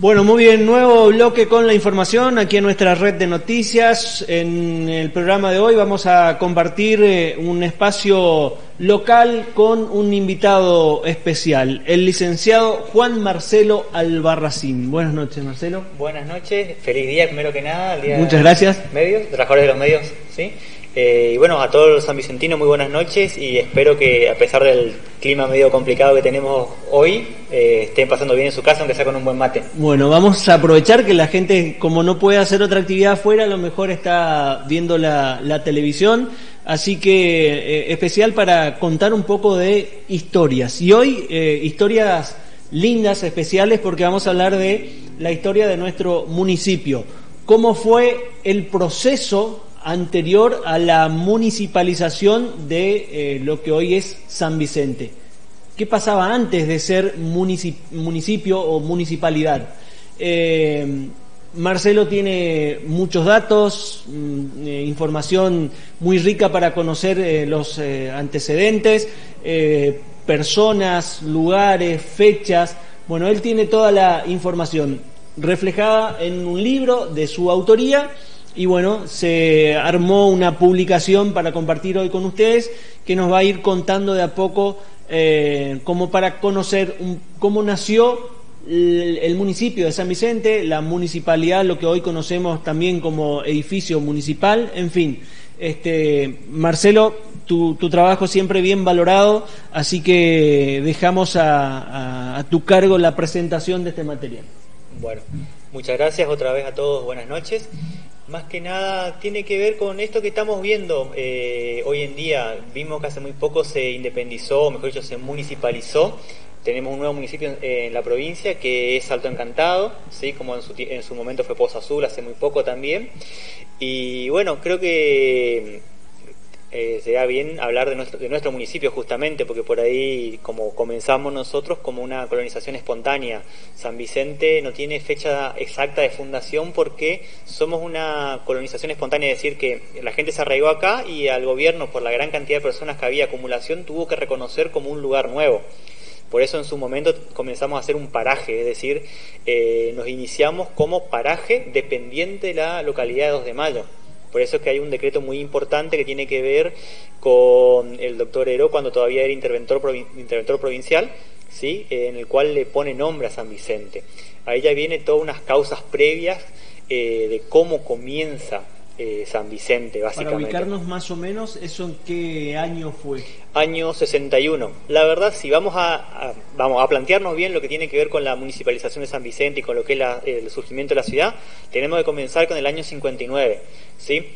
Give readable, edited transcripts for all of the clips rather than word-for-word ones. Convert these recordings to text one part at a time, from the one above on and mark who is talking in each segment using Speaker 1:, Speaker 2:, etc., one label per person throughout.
Speaker 1: Bueno, muy bien, nuevo bloque con la información aquí en nuestra red de noticias. En el programa de hoy vamos a compartir un espacio local con un invitado especial, el licenciado Juan Marcelo Albarracín. Buenas noches, Marcelo.
Speaker 2: Buenas noches, feliz día primero que nada. El día
Speaker 1: Muchas gracias.
Speaker 2: Medios, trabajadores de los medios, ¿sí? Y bueno, a todos los sanvicentinos muy buenas noches y espero que a pesar del clima medio complicado que tenemos hoy, estén pasando bien en su casa, aunque sea con un buen mate.
Speaker 1: Bueno, vamos a aprovechar que la gente, como no puede hacer otra actividad afuera, a lo mejor está viendo la televisión, así que especial para contar un poco de historias. Y hoy historias lindas, especiales, porque vamos a hablar de la historia de nuestro municipio. ¿Cómo fue el proceso anterior a la municipalización de lo que hoy es San Vicente? ¿Qué pasaba antes de ser municipio o municipalidad? Marcelo tiene muchos datos, información muy rica para conocer los antecedentes, personas, lugares, fechas. Bueno, él tiene toda la información reflejada en un libro de su autoría. Y bueno, se armó una publicación para compartir hoy con ustedes que nos va a ir contando de a poco como para conocer cómo nació el municipio de San Vicente, la municipalidad, lo que hoy conocemos también como edificio municipal, en fin. Marcelo, tu trabajo siempre bien valorado, así que dejamos a tu cargo la presentación de este material.
Speaker 2: Bueno, muchas gracias otra vez a todos, buenas noches. Más que nada tiene que ver con esto que estamos viendo hoy en día. Vimos que hace muy poco se independizó, o mejor dicho, se municipalizó. Tenemos un nuevo municipio en la provincia que es Salto Encantado, ¿sí? Como en su momento fue Pozo Azul, hace muy poco también. Y bueno, creo que sería bien hablar de nuestro municipio justamente, porque por ahí, como comenzamos nosotros, como una colonización espontánea. San Vicente no tiene fecha exacta de fundación porque somos una colonización espontánea, es decir, que la gente se arraigó acá y al gobierno, por la gran cantidad de personas que había, acumulación, tuvo que reconocer como un lugar nuevo. Por eso en su momento comenzamos a hacer un paraje, es decir, nos iniciamos como paraje dependiente de la localidad de 2 de Mayo. Por eso es que hay un decreto muy importante que tiene que ver con el doctor Heró cuando todavía era interventor provincial, ¿sí? En el cual le pone nombre a San Vicente. Ahí ya viene todas unas causas previas de cómo comienza San Vicente, básicamente.
Speaker 1: Para ubicarnos más o menos, ¿eso en qué año fue?
Speaker 2: Año 61. La verdad, si vamos a plantearnos bien lo que tiene que ver con la municipalización de San Vicente y con lo que es el surgimiento de la ciudad, tenemos que comenzar con el año 59, ¿sí?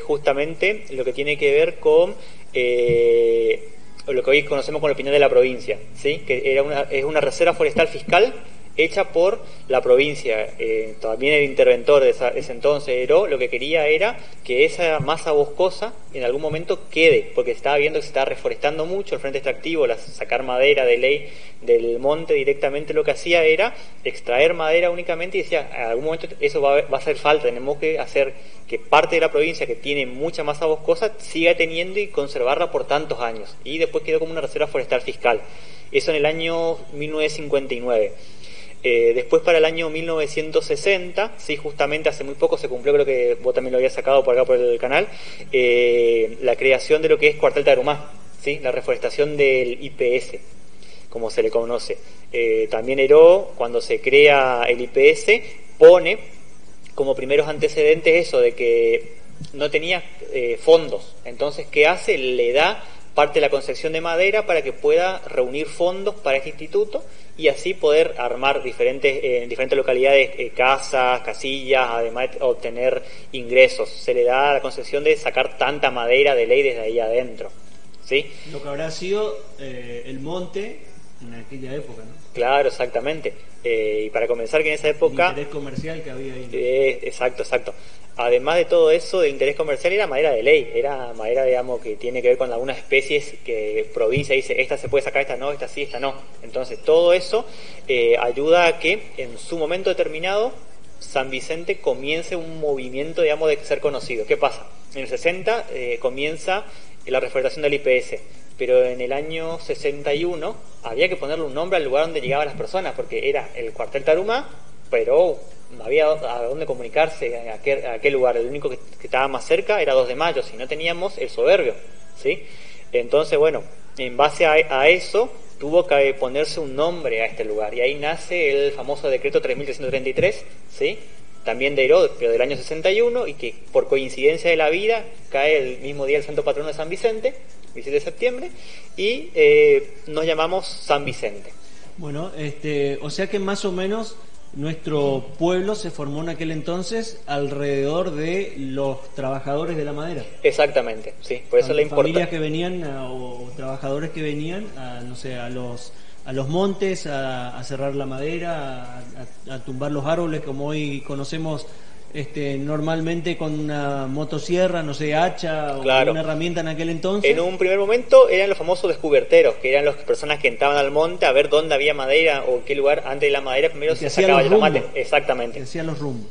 Speaker 2: Justamente lo que tiene que ver con lo que hoy conocemos como el Pinar de la Provincia, ¿sí? Que es una reserva forestal fiscal hecha por la provincia. También el interventor de ese entonces, Heró, lo que quería era que esa masa boscosa en algún momento quede, porque estaba viendo que se estaba reforestando mucho el frente extractivo, sacar madera de ley del monte directamente. Lo que hacía era extraer madera únicamente y decía, en algún momento eso va a hacer falta, tenemos que hacer que parte de la provincia que tiene mucha masa boscosa siga teniendo y conservarla por tantos años. Y después quedó como una reserva forestal fiscal. Eso en el año 1959. Después para el año 1960, sí, justamente hace muy poco se cumplió, creo que vos también lo habías sacado por acá por el canal, la creación de lo que es Cuartel Tarumá, ¿sí? La reforestación del IPS, como se le conoce. También Heró, cuando se crea el IPS, pone como primeros antecedentes eso de que no tenía fondos. Entonces, ¿qué hace? Le da parte de la concesión de madera para que pueda reunir fondos para este instituto y así poder armar en diferentes localidades casas, casillas, además de obtener ingresos. Se le da la concesión de sacar tanta madera de ley desde ahí adentro, ¿sí?
Speaker 1: Lo que habrá sido el monte en aquella época, ¿no?
Speaker 2: Claro, exactamente. Y para comenzar, que en esa época...
Speaker 1: El interés comercial que había ahí.
Speaker 2: Exacto. Además de todo eso, de interés comercial, era madera de ley. Era madera, digamos, que tiene que ver con algunas especies que provincia dice, esta se puede sacar, esta no, esta sí, esta no. Entonces, todo eso ayuda a que, en su momento determinado, San Vicente comience un movimiento, digamos, de ser conocido. ¿Qué pasa? En el 60 comienza la reforestación del IPS. pero en el año 61 había que ponerle un nombre al lugar donde llegaban las personas, porque era el cuartel Tarumá, pero no había a dónde comunicarse, a qué lugar. El único que estaba más cerca era 2 de Mayo, si no teníamos el Soberbio, ¿sí? Entonces, bueno, en base a eso tuvo que ponerse un nombre a este lugar, y ahí nace el famoso decreto 3333, ¿sí? También de Heró, pero del año 61, y que por coincidencia de la vida cae el mismo día el santo patrono de San Vicente, 17 de septiembre, y nos llamamos San Vicente.
Speaker 1: Bueno, o sea que más o menos nuestro pueblo se formó en aquel entonces alrededor de los trabajadores de la madera.
Speaker 2: Exactamente, sí, por eso la importancia.
Speaker 1: Familias que venían o trabajadores que venían a, no sé, a los montes a cerrar la madera, a tumbar los árboles, como hoy conocemos normalmente con una motosierra, no sé, hacha o
Speaker 2: claro,
Speaker 1: una herramienta en aquel entonces.
Speaker 2: En un primer momento eran los famosos descuberteros, que eran las personas que entraban al monte a ver dónde había madera o qué lugar antes de la madera primero se sacaba el mate. Exactamente.
Speaker 1: Que hacían los rumbos.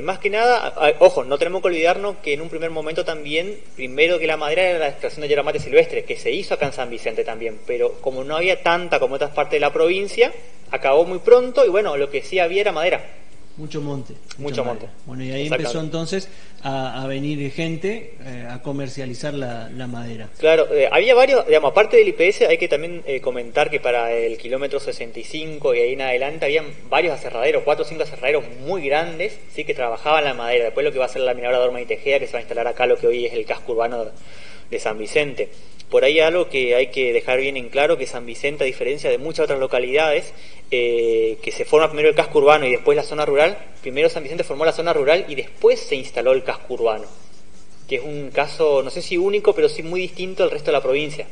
Speaker 2: Más que nada, ojo, no tenemos que olvidarnos que en un primer momento también, primero que la madera era la extracción de yerba mate silvestre, que se hizo acá en San Vicente también, pero como no había tanta como otras partes de la provincia, acabó muy pronto y bueno, lo que sí había era madera.
Speaker 1: Mucho monte.
Speaker 2: Mucho monte.
Speaker 1: Bueno, y ahí empezó entonces a venir gente a comercializar la madera.
Speaker 2: Claro, había varios, digamos, aparte del IPS, hay que también comentar que para el kilómetro 65 y ahí en adelante habían varios aserraderos, 4 o 5 aserraderos muy grandes, sí, que trabajaban la madera. Después lo que va a ser la minadora Dorma y Tejeda, que se va a instalar acá, lo que hoy es el casco urbano de San Vicente. Por ahí algo que hay que dejar bien en claro, que San Vicente, a diferencia de muchas otras localidades, que se forma primero el casco urbano y después la zona rural, primero San Vicente formó la zona rural y después se instaló el casco urbano, que es un caso, no sé si único, pero sí muy distinto al resto de la provincia.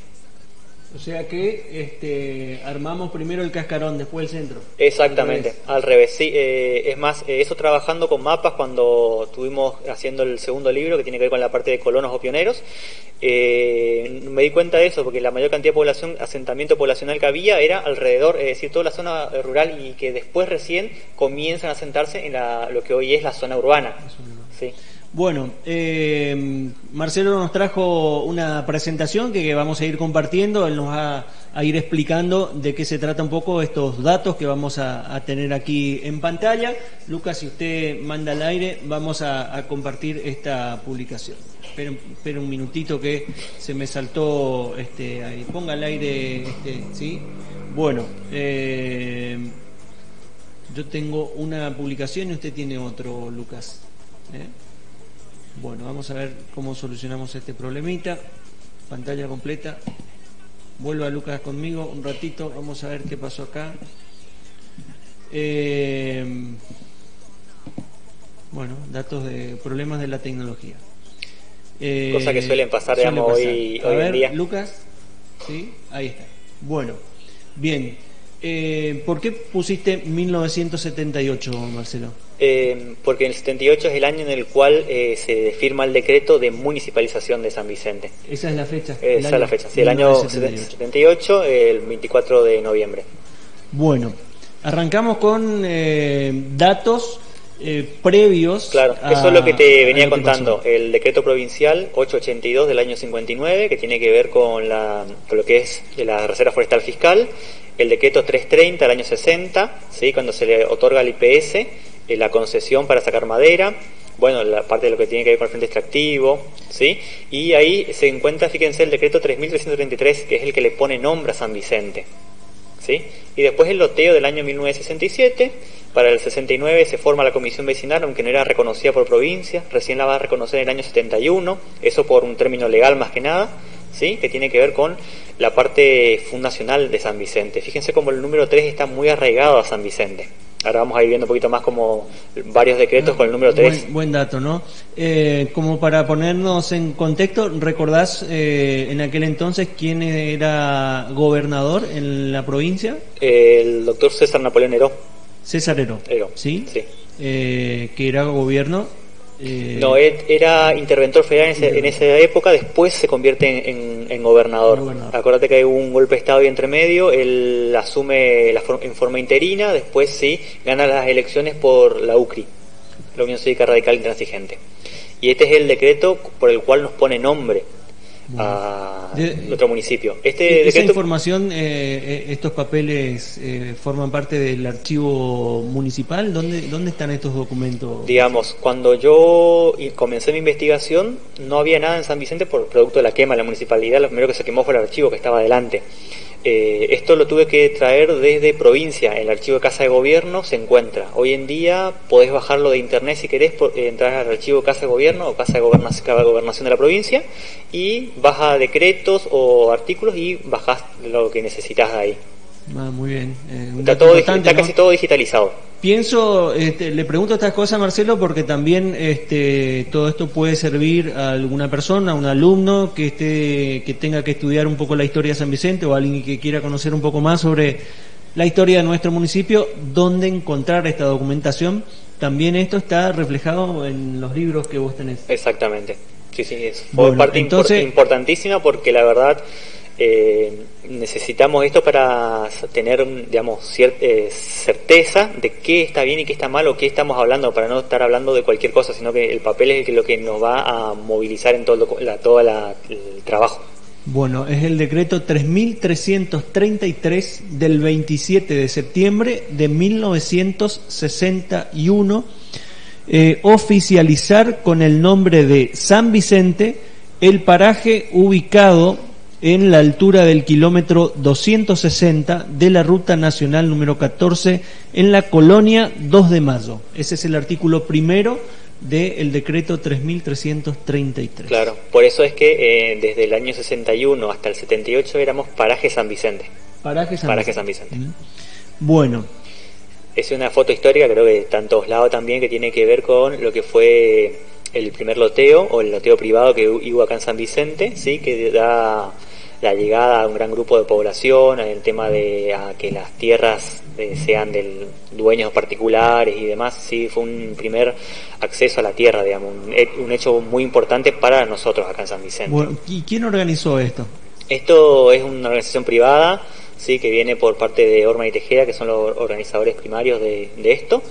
Speaker 1: O sea que armamos primero el cascarón, después el centro.
Speaker 2: Exactamente, al revés, sí. Es más, eso trabajando con mapas cuando estuvimos haciendo el segundo libro, que tiene que ver con la parte de colonos o pioneros, me di cuenta de eso, porque la mayor cantidad de población, asentamiento poblacional que había era alrededor, es decir, toda la zona rural, y que después recién comienzan a asentarse en lo que hoy es la zona urbana. Sí.
Speaker 1: Bueno, Marcelo nos trajo una presentación que vamos a ir compartiendo. Él nos va a ir explicando de qué se trata un poco estos datos que vamos a tener aquí en pantalla. Lucas, si usted manda al aire, vamos a compartir esta publicación. Espera un minutito que se me saltó, ahí. Ponga al aire, ¿sí? Bueno, yo tengo una publicación y usted tiene otro, Lucas. Bueno, vamos a ver cómo solucionamos este problemita. Pantalla completa. Vuelva Lucas conmigo un ratito. Vamos a ver qué pasó acá. Bueno, datos de problemas de la tecnología.
Speaker 2: Cosa que suelen pasar, digamos, hoy en día.
Speaker 1: Lucas, sí, ahí está. Bueno, bien. ¿Por qué pusiste 1978, Marcelo?
Speaker 2: Porque el 78 es el año en el cual se firma el decreto de municipalización de San Vicente.
Speaker 1: ¿Esa es la fecha?
Speaker 2: Esa es la fecha, sí, el año 78, el 24 de noviembre.
Speaker 1: Bueno, arrancamos con datos previos.
Speaker 2: Claro, eso es lo que te venía contando. El decreto provincial 882 del año 59, que tiene que ver con lo que es la Reserva Forestal Fiscal. El decreto 330 del año 60, ¿sí? Cuando se le otorga al IPS la concesión para sacar madera, bueno, la parte de lo que tiene que ver con el frente extractivo, ¿sí? Y ahí se encuentra, fíjense, el decreto 3333, que es el que le pone nombre a San Vicente, ¿sí? Y después el loteo del año 1967, para el 69 se forma la comisión vecinal, aunque no era reconocida por provincia, recién la va a reconocer en el año 71, eso por un término legal más que nada, ¿sí? Que tiene que ver con la parte fundacional de San Vicente. Fíjense cómo el número 3 está muy arraigado a San Vicente. Ahora vamos a ir viendo un poquito más como varios decretos con el número 3.
Speaker 1: Buen dato, ¿no? Como para ponernos en contexto, ¿recordás en aquel entonces quién era gobernador en la provincia?
Speaker 2: El doctor César Napoleón Heró.
Speaker 1: César Heró. ¿Sí?
Speaker 2: Sí.
Speaker 1: Que era gobierno...
Speaker 2: No, era interventor federal en esa época, después se convierte en gobernador. Acuérdate que hay un golpe de estado ahí entre medio, él asume en forma interina, después sí, gana las elecciones por la UCRI, la Unión Cívica Radical Intransigente. Y este es el decreto por el cual nos pone nombre otro municipio.
Speaker 1: Esa información, estos papeles forman parte del archivo municipal. ¿Dónde están estos documentos?
Speaker 2: Digamos, cuando yo comencé mi investigación, no había nada en San Vicente por producto de la quema de la municipalidad. Lo primero que se quemó fue el archivo que estaba adelante. Esto lo tuve que traer desde provincia. El archivo de Casa de Gobierno se encuentra. Hoy en día podés bajarlo de internet si querés, entrar al archivo Casa de Gobierno o Casa de Gobernación de la provincia y baja decretos o artículos y bajás lo que necesitas de ahí.
Speaker 1: Muy bien.
Speaker 2: Está casi todo digitalizado.
Speaker 1: Pienso, le pregunto estas cosas, Marcelo, porque también todo esto puede servir a alguna persona, a un alumno que tenga que estudiar un poco la historia de San Vicente o alguien que quiera conocer un poco más sobre la historia de nuestro municipio, dónde encontrar esta documentación. También esto está reflejado en los libros que vos tenés.
Speaker 2: Exactamente. Sí, fue parte importantísima porque la verdad necesitamos esto para tener, digamos, certeza de qué está bien y qué está mal o qué estamos hablando, para no estar hablando de cualquier cosa, sino que el papel es lo que nos va a movilizar en todo el trabajo.
Speaker 1: Bueno, es el decreto 3333 del 27 de septiembre de 1961, oficializar con el nombre de San Vicente el paraje ubicado en la altura del kilómetro 260 de la Ruta Nacional número 14 en la colonia 2 de Mayo. Ese es el artículo primero del decreto 3333.
Speaker 2: Claro, por eso es que desde el año 61 hasta el 78 éramos paraje San Vicente. Paraje San Vicente.
Speaker 1: Bueno.
Speaker 2: Es una foto histórica, creo que está en todos lados también, que tiene que ver con lo que fue el primer loteo o el loteo privado que hubo acá en San Vicente, sí, que da la llegada a un gran grupo de población, en el tema de que las tierras sean de dueños particulares y demás. Sí, fue un primer acceso a la tierra, digamos, un hecho muy importante para nosotros acá en San Vicente.
Speaker 1: Bueno, ¿y quién organizó esto?
Speaker 2: Esto es una organización privada, sí, que viene por parte de Orman y Tejeda, que son los organizadores primarios de esto,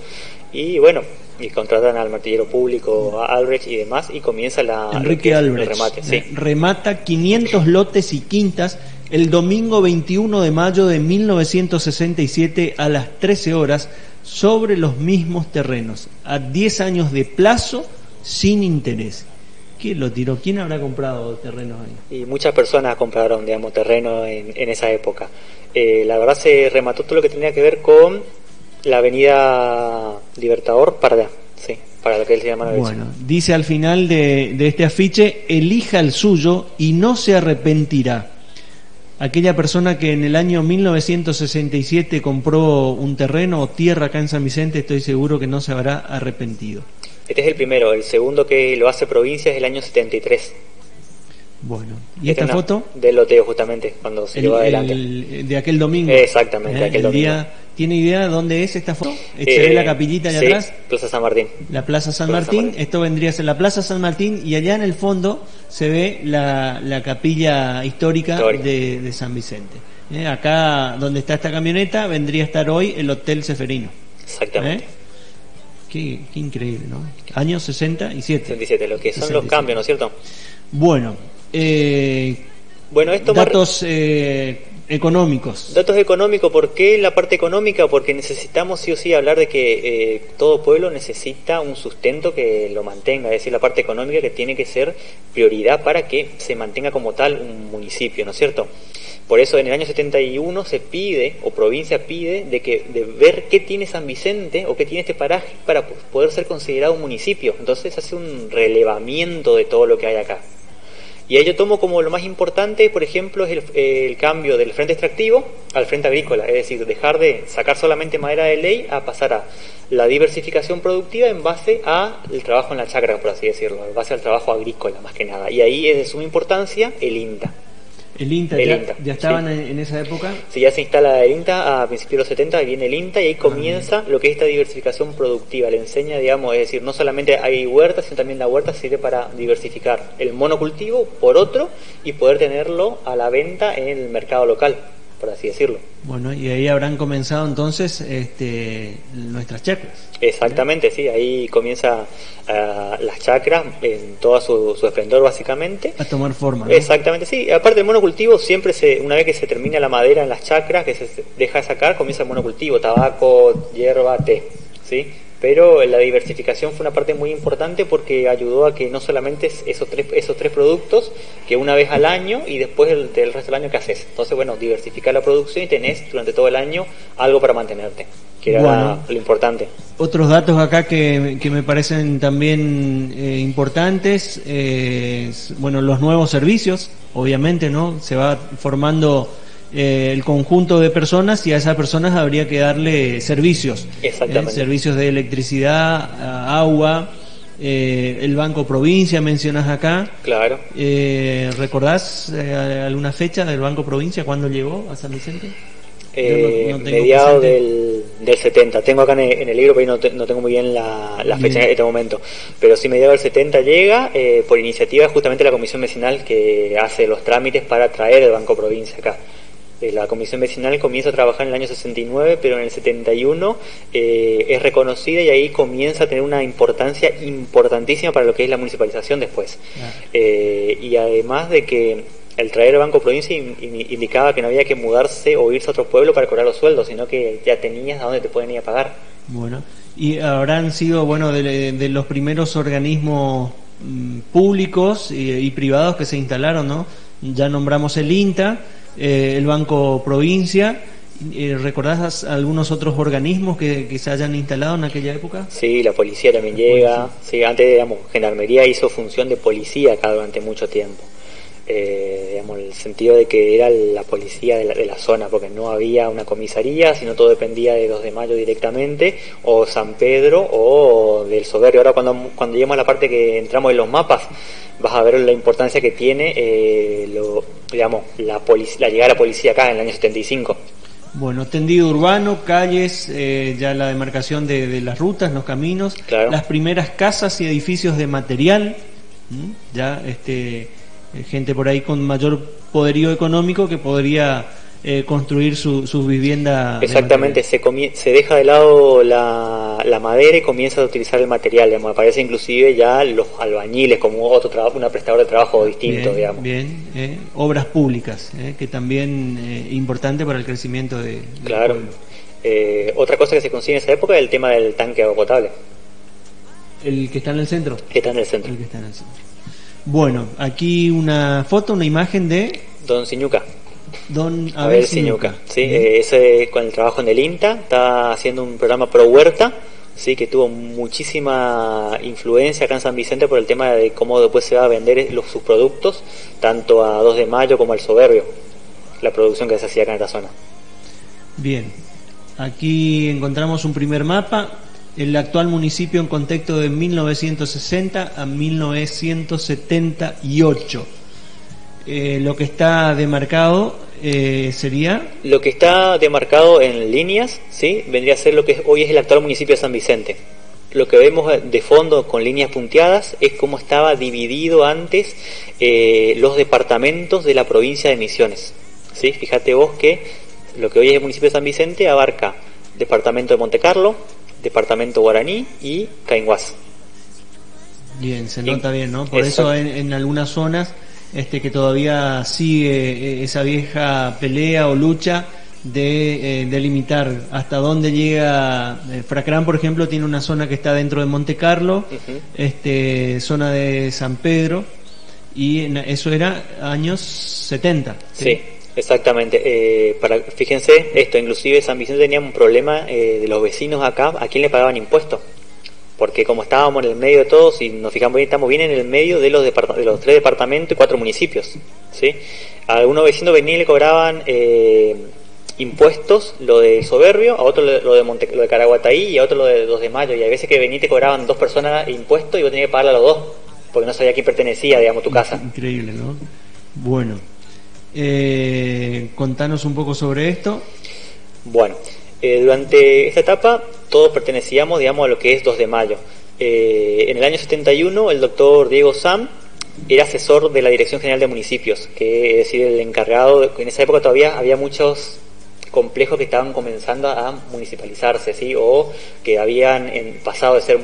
Speaker 2: y bueno, y contratan al martillero público, a Albrecht y demás, y comienza
Speaker 1: Enrique Albrecht,
Speaker 2: el remate. Sí.
Speaker 1: Remata 500 lotes y quintas el domingo 21 de mayo de 1967 a las 13 horas sobre los mismos terrenos, a 10 años de plazo, sin interés. ¿Quién lo tiró? ¿Quién habrá comprado terrenos ahí?
Speaker 2: Y muchas personas compraron, digamos, terreno en esa época. La verdad se remató todo lo que tenía que ver con la avenida Libertador para allá, sí, para lo que él se llama.
Speaker 1: Bueno, dice al final de este afiche: elija el suyo y no se arrepentirá. Aquella persona que en el año 1967 compró un terreno o tierra acá en San Vicente, estoy seguro que no se habrá arrepentido.
Speaker 2: Este es el primero. El segundo que lo hace provincia es el año 73.
Speaker 1: Bueno, ¿y esta foto?
Speaker 2: Del loteo, justamente, cuando se llevó adelante.
Speaker 1: De aquel domingo.
Speaker 2: Exactamente, aquel domingo.
Speaker 1: ¿Tiene idea de dónde es esta foto? ¿Se ve la capillita allá atrás?
Speaker 2: Plaza San Martín.
Speaker 1: La Plaza San Martín. Esto vendría a ser la Plaza San Martín, y allá en el fondo se ve la capilla histórica de San Vicente. Acá donde está esta camioneta vendría a estar hoy el Hotel Ceferino.
Speaker 2: Exactamente.
Speaker 1: Qué increíble, ¿no? Años 67.
Speaker 2: 67, lo que son 67. Los cambios, ¿no es cierto?
Speaker 1: Bueno, esto datos económicos.
Speaker 2: Datos económicos. ¿Por qué la parte económica? Porque necesitamos sí o sí hablar de que todo pueblo necesita un sustento que lo mantenga, es decir, la parte económica que tiene que ser prioridad para que se mantenga como tal un municipio, ¿no es cierto? Por eso en el año 71 se pide, o provincia pide, de ver qué tiene San Vicente o qué tiene este paraje para poder ser considerado un municipio. Entonces hace un relevamiento de todo lo que hay acá. Y ahí yo tomo como lo más importante, por ejemplo, es el cambio del frente extractivo al frente agrícola, es decir, dejar de sacar solamente madera de ley a pasar a la diversificación productiva en base al trabajo en la chacra, por así decirlo, en base al trabajo agrícola más que nada. Y ahí es de suma importancia el INTA.
Speaker 1: ¿El INTA ya estaban sí. en esa época?
Speaker 2: Sí, ya se instala el INTA a principios de los 70, viene el INTA y ahí comienza lo que es esta diversificación productiva. Le enseña, digamos, es decir, no solamente hay huertas, sino también la huerta sirve para diversificar el monocultivo por otro y poder tenerlo a la venta en el mercado local. por así decirlo.
Speaker 1: Bueno, y ahí habrán comenzado entonces nuestras chacras.
Speaker 2: Exactamente, sí, ahí comienza las chacras en todo su esplendor básicamente.
Speaker 1: A tomar forma, ¿no?
Speaker 2: Exactamente, sí. Aparte del monocultivo, siempre una vez que se termina la madera en las chacras, que se deja de sacar, comienza el monocultivo, tabaco, hierba, té, ¿sí? Pero la diversificación fue una parte muy importante porque ayudó a que no solamente esos tres productos, que una vez al año y después del resto del año que haces. Entonces, bueno, diversificar la producción y tenés durante todo el año algo para mantenerte, que era lo importante.
Speaker 1: Otros datos acá que me parecen también importantes, bueno, los nuevos servicios, obviamente, ¿no? Se va formando el conjunto de personas y a esas personas habría que darle servicios.
Speaker 2: Exactamente.
Speaker 1: Servicios de electricidad, agua, el Banco Provincia mencionas acá.
Speaker 2: Claro.
Speaker 1: ¿Recordás alguna fecha del Banco Provincia? ¿Cuándo llegó a San Vicente?
Speaker 2: Mediados del 70. Tengo acá en el libro, pero no tengo muy bien la fecha en este momento. Pero sí, mediados del 70 llega, por iniciativa justamente de la Comisión Vecinal que hace los trámites para traer el Banco Provincia acá. La Comisión Vecinal comienza a trabajar en el año 69, pero en el 71 es reconocida y ahí comienza a tener una importancia importantísima para lo que es la municipalización después. Y además de que el traer el Banco Provincia indicaba que no había que mudarse o irse a otro pueblo para cobrar los sueldos, sino que ya tenías a dónde te pueden ir a pagar.
Speaker 1: Bueno, y habrán sido, bueno, de los primeros organismos públicos y privados que se instalaron, ¿no? Ya nombramos el INTA, el Banco Provincia. ¿Recordás algunos otros organismos que se hayan instalado en aquella época?
Speaker 2: Sí, la policía también llega. Sí, antes, digamos, Gendarmería hizo función de policía acá durante mucho tiempo. Digamos, el sentido de que era la policía de la zona, porque no había una comisaría, sino todo dependía de 2 de Mayo directamente, o San Pedro, o del Soberbio. Ahora cuando lleguemos a la parte que entramos en los mapas, vas a ver la importancia que tiene la llegada de la policía acá en el año 75.
Speaker 1: Bueno, tendido urbano, calles, ya la demarcación de las rutas, los caminos,
Speaker 2: claro.
Speaker 1: Las primeras casas y edificios de material, ya gente por ahí con mayor poderío económico que podría construir su vivienda.
Speaker 2: Exactamente, se deja de lado la madera y comienza a utilizar el material, digamos. Aparece inclusive ya los albañiles como una prestadora de trabajo distinto, digamos.
Speaker 1: Bien, obras públicas, que también importante para el crecimiento de
Speaker 2: claro. Otra cosa que se consigue en esa época es el tema del tanque de agua potable.
Speaker 1: ¿El que está en el centro?
Speaker 2: Que está en el centro.
Speaker 1: El que está en el centro. Bueno, aquí una foto, una imagen de
Speaker 2: Don Siñuca.
Speaker 1: Don
Speaker 2: Abel Siñuca, sí, ese con el trabajo en el INTA está haciendo un programa pro huerta, sí, que tuvo muchísima influencia acá en San Vicente por el tema de cómo después se va a vender sus productos tanto a 2 de Mayo como al Soberbio, la producción que se hacía acá en esta zona.
Speaker 1: Bien, aquí encontramos un primer mapa, el actual municipio en contexto de 1960 a 1978. Lo que está demarcado sería...
Speaker 2: Lo que está demarcado en líneas, ¿sí? Vendría a ser lo que hoy es el actual municipio de San Vicente. Lo que vemos de fondo con líneas punteadas es cómo estaba dividido antes los departamentos de la provincia de Misiones, ¿sí? Fíjate vos que lo que hoy es el municipio de San Vicente abarca departamento de Montecarlo, departamento Guaraní y Cainguás.
Speaker 1: Bien, se nota bien, ¿no? Por eso en algunas zonas que todavía sigue esa vieja pelea o lucha de delimitar hasta dónde llega. Fracrán, por ejemplo, tiene una zona que está dentro de Montecarlo, zona de San Pedro, y eso era años 70.
Speaker 2: Sí, exactamente. Fíjense esto, inclusive San Vicente tenía un problema de los vecinos acá, ¿a quién le pagaban impuestos? Porque como estábamos en el medio de todos, y nos fijamos bien, estamos bien en el medio de los 3 departamentos y 4 municipios, ¿sí? A algunos vecinos venían y le cobraban impuestos, lo de Soberbio, a otro lo de Caraguataí y a otro lo de 2 de Mayo, y a veces que venían y te cobraban 2 personas impuestos y vos tenías que pagarle a los 2, porque no sabía a quién pertenecía, digamos, tu casa.
Speaker 1: Increíble, ¿no? Bueno, contanos un poco sobre esto.
Speaker 2: Bueno, durante esta etapa todos pertenecíamos, digamos, a lo que es 2 de Mayo. En el año 71 el doctor Diego Sam era asesor de la Dirección General de Municipios, que es decir, el encargado, en esa época todavía había muchos complejos que estaban comenzando a municipalizarse, ¿sí? O que habían pasado de ser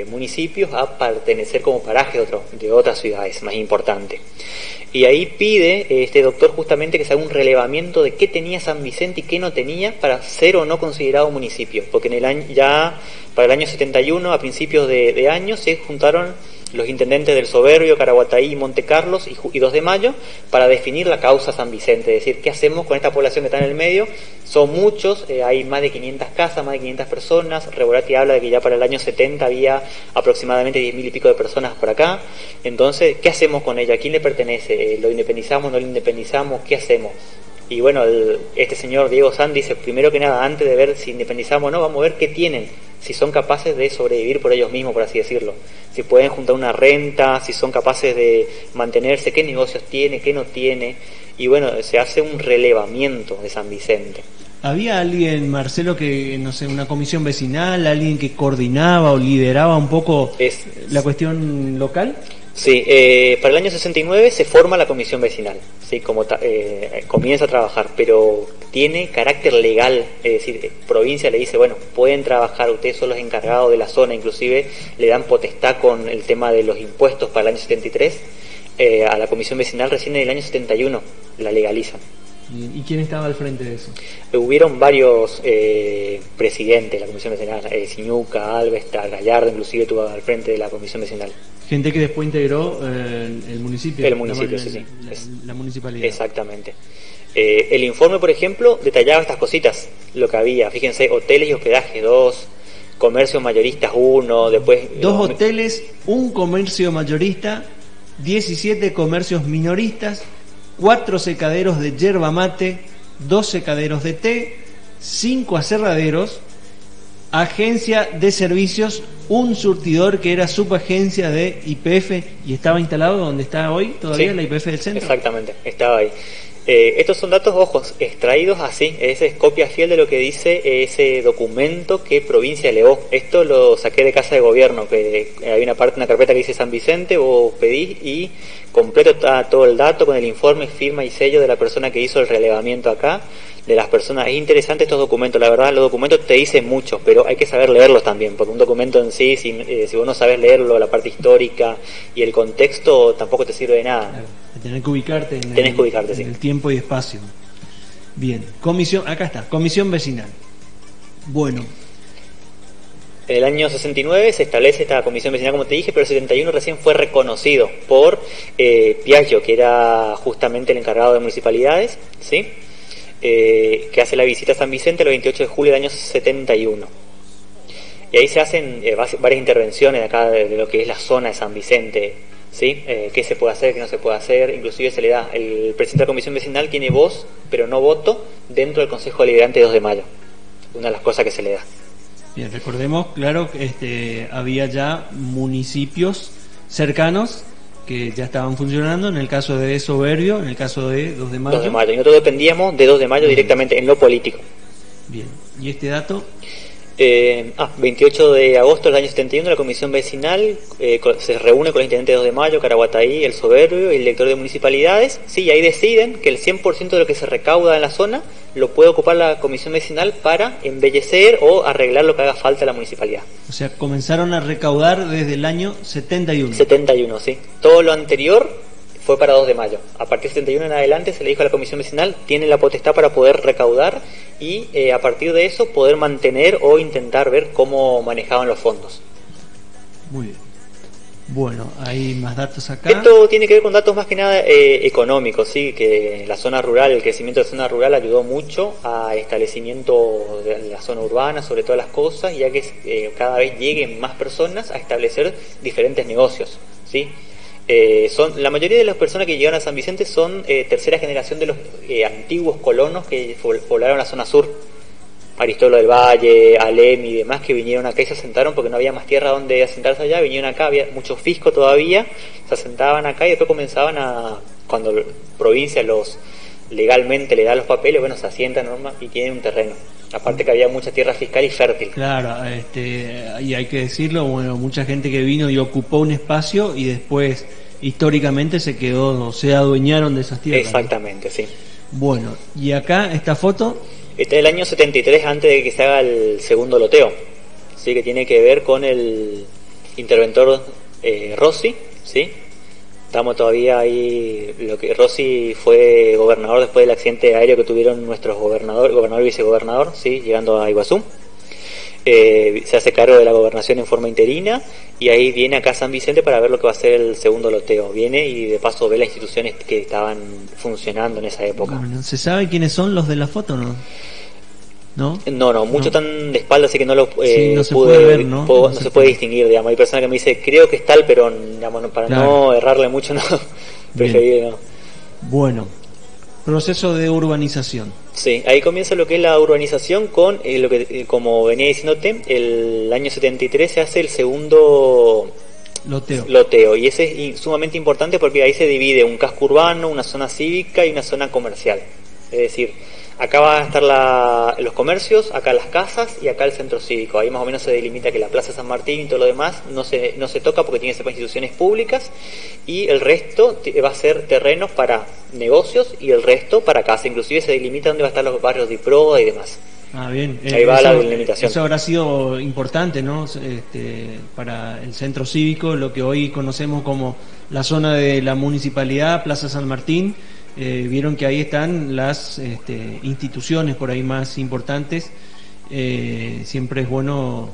Speaker 2: municipios a pertenecer como paraje de otras ciudades más importantes. Y ahí pide este doctor justamente que se haga un relevamiento de qué tenía San Vicente y qué no tenía para ser o no considerado municipio, porque en el año, ya para el año 71, a principios de año, se juntaron los intendentes del Soberbio, Caraguataí y Monte Carlos y 2 de Mayo para definir la causa San Vicente, es decir, ¿qué hacemos con esta población que está en el medio? Son muchos, hay más de 500 casas, más de 500 personas, Revolati habla de que ya para el año 70 había aproximadamente 10.000 y pico de personas por acá, entonces, ¿qué hacemos con ella? ¿A quién le pertenece? ¿Lo independizamos, no lo independizamos? ¿Qué hacemos? Y bueno, este señor Diego Sanz dice, primero que nada, antes de ver si independizamos o no, vamos a ver qué tienen, si son capaces de sobrevivir por ellos mismos, por así decirlo, si pueden juntar una renta, si son capaces de mantenerse, qué negocios tiene, qué no tiene, y bueno, se hace un relevamiento de San Vicente.
Speaker 1: ¿Había alguien, Marcelo, que, no sé, una comisión vecinal, alguien que coordinaba o lideraba un poco la cuestión local?
Speaker 2: Sí, para el año 69 se forma la comisión vecinal, ¿sí? Como comienza a trabajar, pero tiene carácter legal, es decir, provincia le dice, bueno, pueden trabajar, ustedes son los encargados de la zona, inclusive le dan potestad con el tema de los impuestos para el año 73, a la comisión vecinal recién en el año 71 la legalizan.
Speaker 1: ¿Y quién estaba al frente de eso?
Speaker 2: Hubieron varios presidentes de la comisión vecinal, Siñuca, Alves, Gallardo, inclusive estuvo al frente de la comisión vecinal.
Speaker 1: Gente que después integró el municipio.
Speaker 2: El municipio, sí.
Speaker 1: La municipalidad.
Speaker 2: Exactamente. El informe, por ejemplo, detallaba estas cositas, lo que había. Fíjense, hoteles y hospedaje, 2, comercios mayoristas, 1, después...
Speaker 1: 2 hoteles, 1 comercio mayorista, 17 comercios minoristas, 4 secaderos de yerba mate, 2 secaderos de té, 5 aserraderos, agencia de servicios, un surtidor que era subagencia de YPF y estaba instalado donde está hoy todavía, sí, la YPF del centro.
Speaker 2: Exactamente, estaba ahí. Estos son datos, ojos, extraídos así, esa es copia fiel de lo que dice ese documento que Provincia elevó. Esto lo saqué de Casa de Gobierno, que hay una carpeta que dice San Vicente, vos pedís y completo está todo el dato con el informe, firma y sello de la persona que hizo el relevamiento acá, de las personas. Es interesante estos documentos, la verdad, los documentos te dicen mucho, pero hay que saber leerlos también, porque un documento en sí, si vos no sabes leerlo, la parte histórica y el contexto, tampoco te sirve de nada.
Speaker 1: Claro, tenés que ubicarte en el tiempo y espacio. Bien, acá está, comisión vecinal. Bueno.
Speaker 2: En el año 69 se establece esta comisión vecinal, como te dije, pero el 71 recién fue reconocido por Piaggio, que era justamente el encargado de municipalidades, ¿sí? Que hace la visita a San Vicente el 28 de julio del año 71. Y ahí se hacen varias intervenciones de acá de lo que es la zona de San Vicente, ¿sí? Qué se puede hacer, qué no se puede hacer. Inclusive se le da, el presidente de la comisión vecinal tiene voz, pero no voto, dentro del Consejo Deliberante de 2 de Mayo. Una de las cosas que se le da.
Speaker 1: Bien, recordemos, claro, había ya municipios cercanos que ya estaban funcionando, en el caso de Soberbio, en el caso de 2 de Mayo.
Speaker 2: 2 de Mayo, y nosotros dependíamos de 2 de Mayo directamente en lo político.
Speaker 1: Bien, ¿y este dato?
Speaker 2: 28 de agosto del año 71 la comisión vecinal se reúne con los intendentes de 2 de Mayo, Caraguataí, el Soberbio y el director de municipalidades, sí, y ahí deciden que el 100% de lo que se recauda en la zona lo puede ocupar la comisión vecinal para embellecer o arreglar lo que haga falta a la municipalidad.
Speaker 1: O sea, comenzaron a recaudar desde el año 71.
Speaker 2: 71, sí. Todo lo anterior fue para 2 de Mayo. A partir del 71 en adelante se le dijo a la comisión vecinal, tiene la potestad para poder recaudar y a partir de eso poder mantener o intentar ver cómo manejaban los fondos.
Speaker 1: Muy bien. Bueno, hay más datos acá.
Speaker 2: Esto tiene que ver con datos más que nada económicos, sí, que la zona rural, el crecimiento de la zona rural ayudó mucho al establecimiento de la zona urbana, sobre todas las cosas, ya que cada vez lleguen más personas a establecer diferentes negocios, sí. La mayoría de las personas que llegan a San Vicente son tercera generación de los antiguos colonos que poblaron la zona sur, Aristóbulo del Valle, Alem y demás, que vinieron acá y se asentaron porque no había más tierra donde asentarse allá, vinieron acá, había mucho fisco todavía, se asentaban acá y después comenzaban cuando la provincia legalmente le da los papeles, bueno, se asientan y tienen un terreno. Aparte que había mucha tierra fiscal y fértil.
Speaker 1: Claro, y hay que decirlo, bueno, mucha gente que vino y ocupó un espacio y después históricamente se adueñaron de esas tierras.
Speaker 2: Exactamente, sí.
Speaker 1: Bueno, y acá esta foto.
Speaker 2: Este es del año 73, antes de que se haga el segundo loteo, sí, que tiene que ver con el interventor Rossi, sí. Estamos todavía ahí, lo que Rossi fue gobernador después del accidente aéreo que tuvieron nuestros gobernador y vicegobernador, sí, llegando a Iguazú. Se hace cargo de la gobernación en forma interina y ahí viene acá a San Vicente para ver lo que va a ser el segundo loteo. Viene y de paso ve las instituciones que estaban funcionando en esa época.
Speaker 1: Bueno, ¿se sabe quiénes son los de la foto, no?
Speaker 2: No, mucho tan de espalda, así que no lo
Speaker 1: sí, no se puede ver,
Speaker 2: no se puede distinguir, digamos. Hay personas que me dicen, creo que es tal, pero digamos, para no errarle mucho, no, preferible no.
Speaker 1: Bueno, proceso de urbanización.
Speaker 2: Sí, ahí comienza lo que es la urbanización con lo que, como venía diciéndote, el año 73 se hace el segundo loteo, y ese es sumamente importante porque ahí se divide un casco urbano, una zona cívica y una zona comercial. Es decir, acá van a estar los comercios, acá las casas y acá el centro cívico. Ahí más o menos se delimita que la Plaza San Martín y todo lo demás no se toca porque tiene que ser para instituciones públicas, y el resto va a ser terrenos para negocios y el resto para casa. Inclusive se delimita dónde va a estar los barrios de Proa y demás.
Speaker 1: Ah, bien.
Speaker 2: Ahí va la delimitación.
Speaker 1: Eso habrá sido importante, ¿no? Para el centro cívico, lo que hoy conocemos como la zona de la municipalidad, Plaza San Martín. Vieron que ahí están las instituciones por ahí más importantes. Siempre es bueno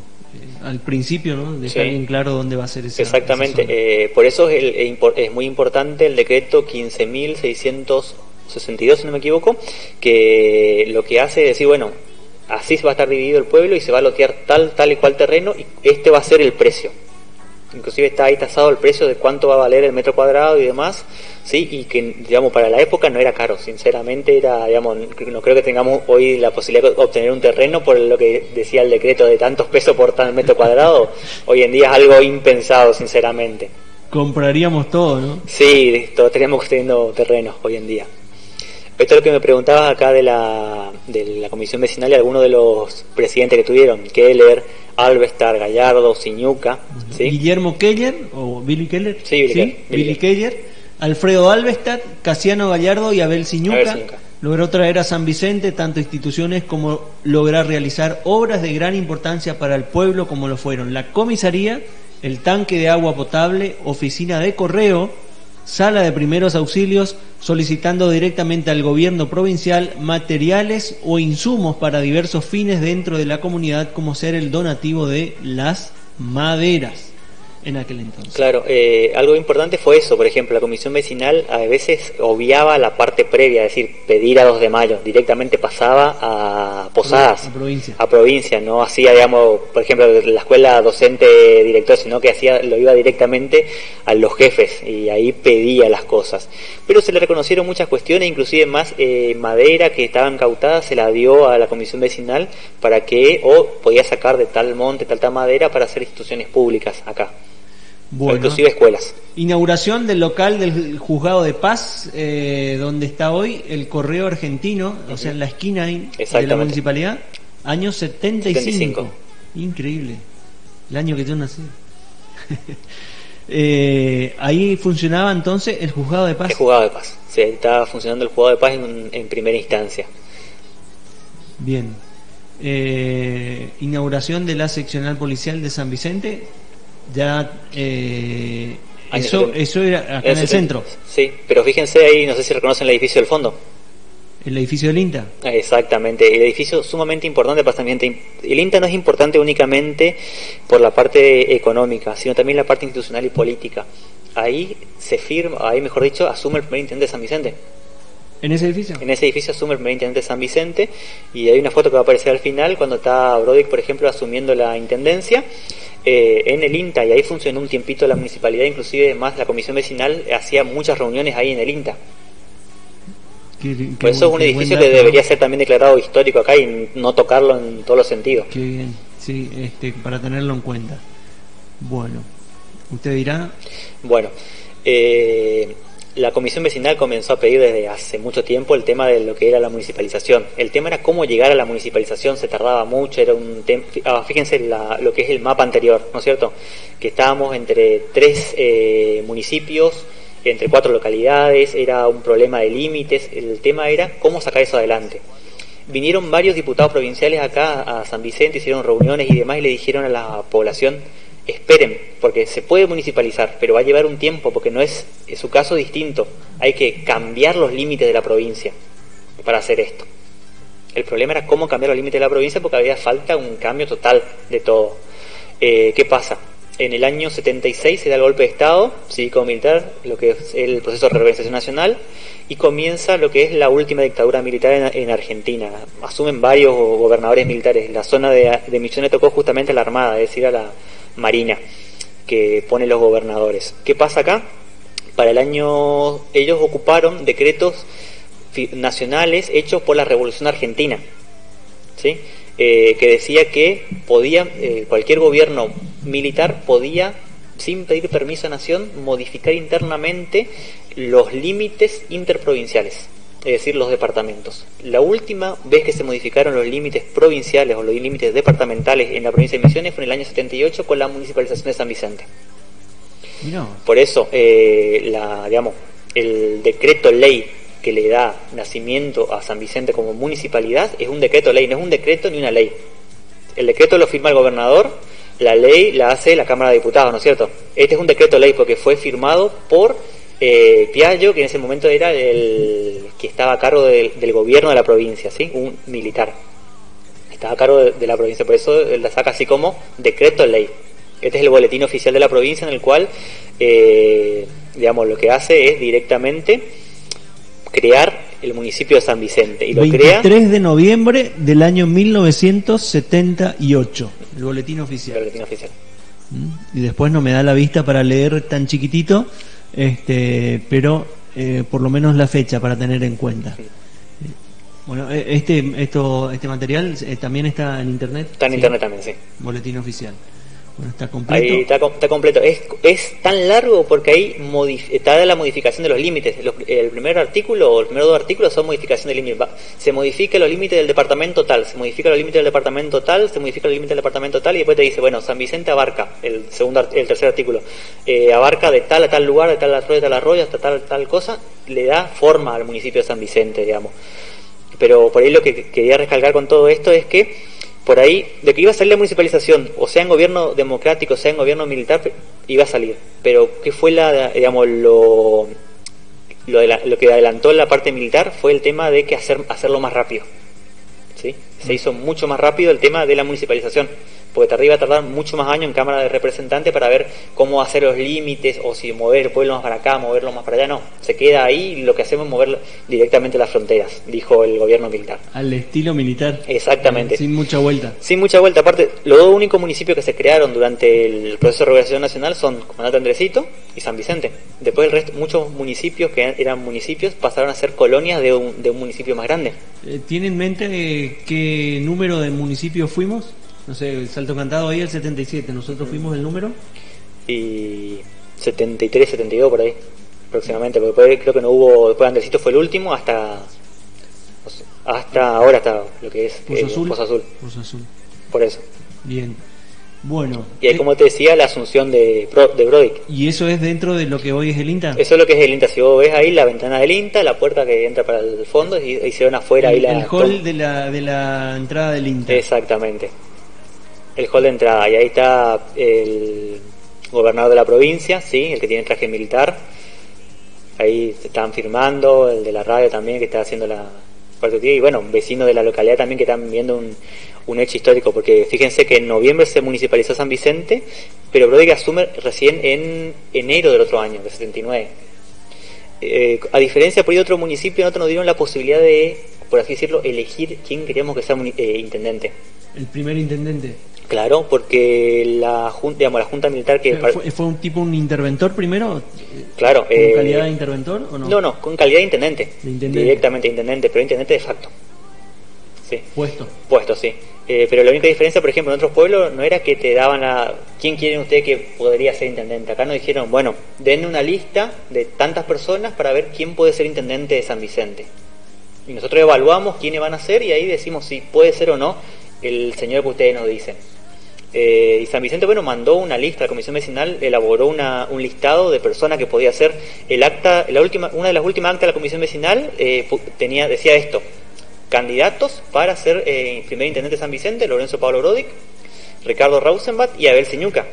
Speaker 1: al principio, ¿no? Dejar bien claro dónde va a ser esa.
Speaker 2: Exactamente. Por eso es muy importante el decreto 15.662, si no me equivoco, que lo que hace es decir, bueno, así se va a estar dividido el pueblo y se va a lotear tal y cual terreno, y este va a ser el precio. Inclusive está ahí tasado el precio de cuánto va a valer el metro cuadrado y demás, sí, y que, digamos, para la época no era caro, sinceramente era, digamos, no creo que tengamos hoy la posibilidad de obtener un terreno por lo que decía el decreto de tantos pesos por tal metro cuadrado. Hoy en día es algo impensado, sinceramente.
Speaker 1: Compraríamos todo, ¿no?
Speaker 2: Sí, todos estaríamos teniendo terrenos hoy en día. Esto es lo que me preguntabas acá de la comisión vecinal y algunos de los presidentes que tuvieron: Keller, Alvestar, Gallardo, Siñuca, ¿sí?
Speaker 1: Guillermo Keller o Billy Keller.
Speaker 2: Sí,
Speaker 1: Billy Keller, Alfredo Alvestar, Casiano Gallardo y Abel Siñuca. Logró traer a San Vicente tanto instituciones como lograr realizar obras de gran importancia para el pueblo, como lo fueron la comisaría, el tanque de agua potable, oficina de correo, sala de primeros auxilios, solicitando directamente al gobierno provincial materiales o insumos para diversos fines dentro de la comunidad, como ser el donativo de las maderas en aquel entonces.
Speaker 2: Claro, algo importante fue eso. Por ejemplo, la comisión vecinal a veces obviaba la parte previa, es decir, pedir a 2 de mayo, directamente pasaba a Posadas, a provincia, no hacía, digamos, por ejemplo, la escuela docente director, sino que lo iba directamente a los jefes y ahí pedía las cosas. Pero se le reconocieron muchas cuestiones, inclusive más madera que estaban cautadas se la dio a la comisión vecinal para que, o podía sacar de tal monte, tal madera para hacer instituciones públicas acá.
Speaker 1: Bueno,
Speaker 2: inclusive escuelas.
Speaker 1: Inauguración del local del Juzgado de Paz, donde está hoy el Correo Argentino, o sea, en la esquina ahí de la municipalidad, año 75. Increíble, el año que yo nací. Ahí funcionaba entonces el Juzgado de Paz.
Speaker 2: El Juzgado de Paz, sí, estaba funcionando el Juzgado de Paz en primera instancia.
Speaker 1: Bien. Inauguración de la seccional policial de San Vicente. Ya eso era acá en el centro.
Speaker 2: Sí, pero fíjense ahí, no sé si reconocen el edificio del fondo.
Speaker 1: ¿El edificio del INTA?
Speaker 2: Exactamente, el edificio sumamente importante para San Vicente. El INTA no es importante únicamente por la parte económica, sino también la parte institucional y política. Ahí mejor dicho, asume el primer intendente de San Vicente.
Speaker 1: ¿En ese edificio?
Speaker 2: En ese edificio asume el primer intendente de San Vicente, y hay una foto que va a aparecer al final cuando está Brodick, por ejemplo, asumiendo la intendencia en el INTA, y ahí funcionó un tiempito la municipalidad, inclusive más la comisión vecinal hacía muchas reuniones ahí en el INTA. Por eso es un edificio que debería ser también declarado histórico acá y no tocarlo en todos los sentidos.
Speaker 1: Qué bien, sí, para tenerlo en cuenta. Bueno, usted dirá.
Speaker 2: Bueno, la comisión vecinal comenzó a pedir desde hace mucho tiempo el tema de lo que era la municipalización. El tema era cómo llegar a la municipalización, se tardaba mucho, era un tema. Fíjense lo que es el mapa anterior, ¿no es cierto? Que estábamos entre 3 municipios entre 4 localidades, era un problema de límites, el tema era cómo sacar eso adelante. Vinieron varios diputados provinciales acá a San Vicente, hicieron reuniones y demás y le dijeron a la población: esperen, porque se puede municipalizar, pero va a llevar un tiempo, porque no es su caso distinto. Hay que cambiar los límites de la provincia para hacer esto. El problema era cómo cambiar los límites de la provincia, porque había falta un cambio total de todo. ¿Qué pasa? En el año 76 se da el golpe de Estado cívico-militar, lo que es el proceso de reorganización nacional, y comienza lo que es la última dictadura militar en Argentina. Asumen varios gobernadores militares. La zona de Misiones tocó justamente a la Armada, es decir, a la Marina, que pone los gobernadores. ¿Qué pasa acá? Para el año, ellos ocuparon decretos nacionales hechos por la Revolución Argentina, ¿sí? Que decía que podía, cualquier gobierno militar podía, sin pedir permiso a Nación, modificar internamente los límites interprovinciales, es decir, los departamentos. La última vez que se modificaron los límites provinciales o los límites departamentales en la provincia de Misiones fue en el año 78 con la municipalización de San Vicente.
Speaker 1: No.
Speaker 2: Por eso, digamos, el decreto ley que le da nacimiento a San Vicente como municipalidad es un decreto ley, no es un decreto ni una ley. El decreto lo firma el gobernador, la ley la hace la Cámara de Diputados, ¿no es cierto? Este es un decreto ley porque fue firmado por Piaggio, que en ese momento era el que estaba a cargo del gobierno de la provincia, ¿sí? Un militar. Estaba a cargo de la provincia, por eso él la saca así como decreto ley. Este es el boletín oficial de la provincia en el cual, digamos, lo que hace es directamente crear el municipio de San Vicente. Y lo
Speaker 1: 23 de noviembre del año 1978, el boletín oficial.
Speaker 2: El boletín oficial.
Speaker 1: Y después no me da la vista para leer tan chiquitito, pero por lo menos la fecha para tener en cuenta. Sí. Bueno, este material también está en internet.
Speaker 2: Está en internet también, sí.
Speaker 1: Boletín oficial. Bueno, está completo.
Speaker 2: Ahí está completo. Es tan largo porque ahí está la modificación de los límites. El primer artículo o los primeros 2 artículos son modificación de límites. Se modifica los límites del departamento tal, se modifica los límites del departamento tal, se modifica los límites del departamento tal, y después te dice, bueno, San Vicente abarca, el tercer artículo, abarca de tal a tal lugar, de tal arroyo, hasta tal cosa, le da forma al municipio de San Vicente, digamos. Pero por ahí lo que quería recalcar con todo esto es que por ahí, de que iba a salir la municipalización, o sea en gobierno democrático, o sea en gobierno militar, iba a salir. Pero ¿qué fue digamos, lo que adelantó la parte militar? Fue el tema de que hacerlo más rápido, ¿sí? Se hizo mucho más rápido el tema de la municipalización, porque iba a tardar mucho más años en Cámara de Representantes para ver cómo hacer los límites, o si mover el pueblo más para acá, moverlo más para allá. No, se queda ahí, y lo que hacemos es mover directamente las fronteras, dijo el gobierno militar.
Speaker 1: Al estilo militar.
Speaker 2: Exactamente.
Speaker 1: Sin mucha vuelta.
Speaker 2: Sin mucha vuelta. Aparte, los 2 únicos municipios que se crearon durante el proceso de reorganización nacional son Comandante Andresito y San Vicente. Después el resto, muchos municipios que eran municipios pasaron a ser colonias de un municipio más grande.
Speaker 1: ¿Tiene en mente qué número de municipios fuimos? No sé, Salto Cantado ahí el 77, nosotros fuimos el número.
Speaker 2: Y 73, 72 por ahí, aproximadamente, porque después creo que no hubo, después Andresito fue el último, hasta ahora está lo que es
Speaker 1: Pozo Azul.
Speaker 2: Pozo Azul.
Speaker 1: Pozo Azul.
Speaker 2: Por eso.
Speaker 1: Bien. Bueno.
Speaker 2: Y ahí, como te decía, la asunción de Brodick.
Speaker 1: ¿Y eso es dentro de lo que hoy es el INTA?
Speaker 2: Eso es lo que es el INTA. Si vos ves ahí la ventana del INTA, la puerta que entra para el fondo, y ahí se ven afuera.
Speaker 1: El hall de la entrada del INTA.
Speaker 2: Exactamente. El hall de entrada, y ahí está el gobernador de la provincia, sí, el que tiene traje militar. Ahí se están firmando, el de la radio también, que está haciendo la parte, y bueno, un vecino de la localidad también que están viendo un hecho histórico, porque fíjense que en noviembre se municipalizó San Vicente, pero Brodick asume recién en enero del otro año, del 79. A diferencia por ahí de otro municipio, nosotros nos dieron la posibilidad de, por así decirlo, elegir quién queríamos que sea intendente.
Speaker 1: El primer intendente.
Speaker 2: Claro, porque la junta militar que...
Speaker 1: ¿Fue un interventor primero?
Speaker 2: Claro.
Speaker 1: ¿Con calidad de interventor o no?
Speaker 2: No, con calidad de intendente. Directamente intendente, pero intendente de facto. Sí. Puesto, sí. Pero la única diferencia, por ejemplo, en otros pueblos no era que te daban ¿quién quieren ustedes que podría ser intendente? Acá nos dijeron, bueno, denle una lista de tantas personas para ver quién puede ser intendente de San Vicente. Y nosotros evaluamos quiénes van a ser y ahí decimos si puede ser o no el señor que ustedes nos dicen. Y San Vicente, bueno, mandó una lista, la comisión vecinal elaboró un listado de personas que podía hacer el acta, una de las últimas actas de la comisión vecinal decía esto: candidatos para ser primer intendente de San Vicente, Lorenzo Pablo Brodick, Ricardo Rausenbach y Abel Ciñuca.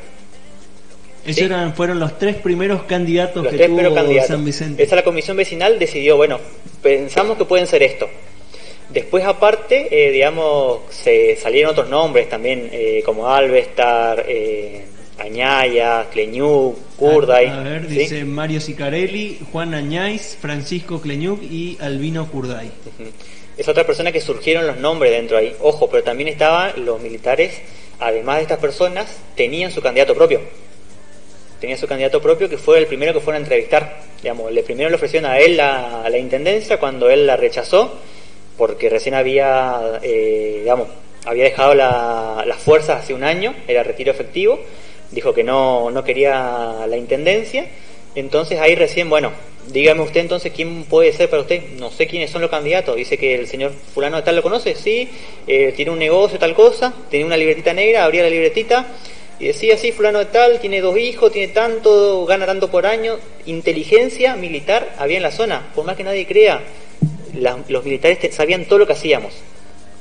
Speaker 1: Esos fueron los tres primeros candidatos que tuvo San Vicente.
Speaker 2: Esa la comisión vecinal decidió, bueno, pensamos que pueden ser esto. Después, aparte, digamos, se salieron otros nombres también, como Alvestar, Añaya, Kleñuk, Kurday.
Speaker 1: A ver,
Speaker 2: ¿sí?
Speaker 1: Dice Mario Sicarelli, Juan Añáiz, Francisco Kleñuk y Albino Kurday.
Speaker 2: Es otra persona que surgieron los nombres dentro ahí. Ojo, pero también estaban los militares, además de estas personas, tenían su candidato propio. Que fue el primero que fueron a entrevistar. Digamos, primero le ofrecieron a él la intendencia, cuando él la rechazó, porque recién había dejado las fuerzas hace un año, era retiro efectivo, dijo que no quería la intendencia. Entonces ahí recién, bueno, dígame usted entonces quién puede ser para usted. No sé quiénes son los candidatos. Dice que el señor fulano de tal lo conoce, sí, tiene un negocio, tal cosa, tenía una libretita negra, abría la libretita y decía, sí, fulano de tal, tiene 2 hijos, tiene tanto, gana tanto por año. Inteligencia militar había en la zona, por más que nadie crea. Los militares sabían todo lo que hacíamos.